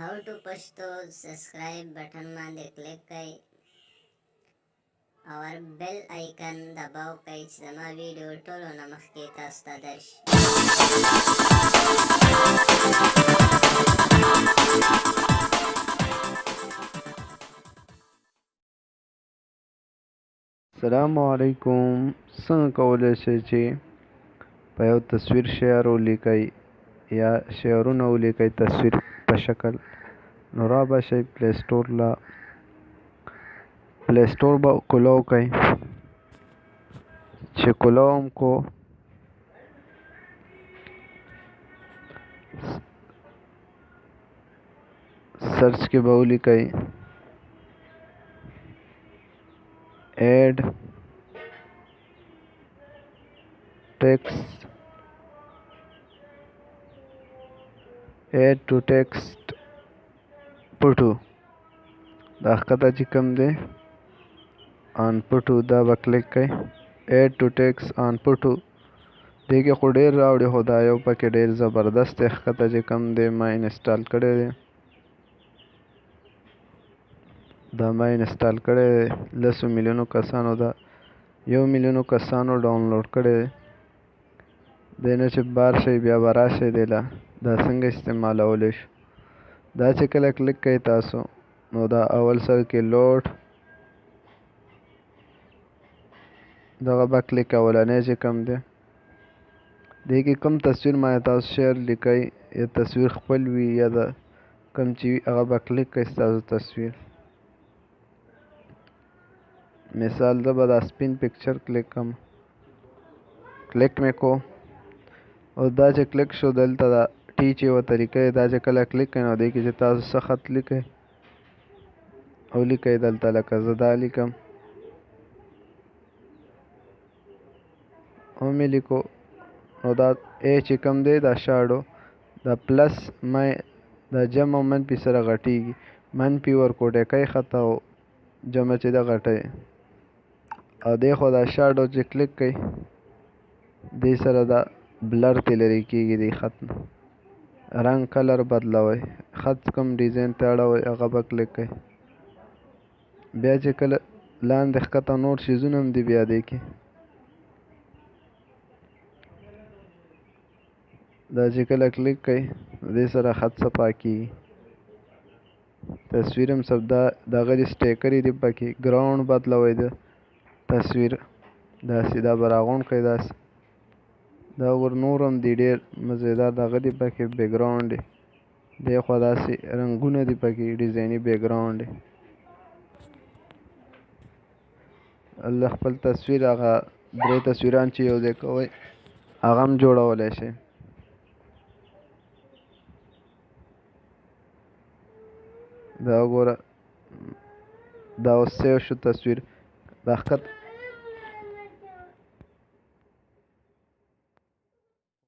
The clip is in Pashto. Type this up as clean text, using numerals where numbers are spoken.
how to पछतो subscribe button बांधे क्लिक कई और बेल आइकन दबाओ कई जमा वीडियो टोलो नमक के तास्ता दर्श अस्सलामुअलैकुम څنګه کولی شئ چې په یو تصویر شعر ولیکئ یا شعرونه ولیکئ تصویر په شکل نو را به شئ پلی سټور به کلو کئ چې کلو هم کو سرچ کې به ولیکئ ایډ ټو ټیکسټ پټو دا ښکته چې کوم دی آن پټو دا به کلیک کئ ایډ ټو ټیکسټ آن پټو دې کې خو ډېر راوړي خو دا یو پکې ډېر زبردست دی ښکته چې کوم دی ما انسټال کړی دی لسو میلیونو کسانو دا 1 میلیونو کسانو ډاونلوډ کړی دی دی نه چې بار شئ بیا به راشئ دی له دا څنګه استعمالولی شو دا چې کله کلیک کوئ تاسو نو دا اول سر کې لوډ دغه به کلیک اولنی چې کوم دی دې کې کوم تصویر باندې تاسو شعر لیکئ یا تصویر خپل وي یا د کوم چې وي هغه به کلیک کئ ستاسو تصویر مثال زه به دا سپین پکچر کلیک کړم کلیک مې کو او دا چې کلیک شو دلته دا ټي چې یوه طریقه دا چې کله کلیک کړئ نو دې کې چې تاسو څه خط لیکئ او لیکئ دلته لکه زه دا لیکم او مې لیکو نو دا ای چې کوم دی دا شاډو دا پلس دا جمع او منفي سره غټېږي منفي ورکو ډیکۍ خطه او جمع چې ده غټۍ او دی خو دا شاډو چې کلیک کوئ دې سره دا بلر ترې لرې کېږي دې خط نه رنګ کلر بدلوئ خط کوم ډیزاین ته اړوئ هغه به کلیک کوئ بیا چې کله لاندې ښکته نور څیزونه هم دي بیا دې کې دا چې کله کلیک کوئ دې سره خط صفا کېږي تصویر هم سب دغه دې سټیکرې دي پکې ګراوند بدلوئ د تصویر داسې دا به راغونډ کړئ داسې دا ور نور هم دي ډېر مزیدار دغه دي پکې بیکګراوند دی دی خوا داسې رنګونه دي پکې ډیزایني بیکګراوند دی الله خپل تصویر هغه 3 تصویران چې یو ځای کوئ هغه هم جوړولی شئ دا وګوره دا اوس سیو شو تصویر دا ښکته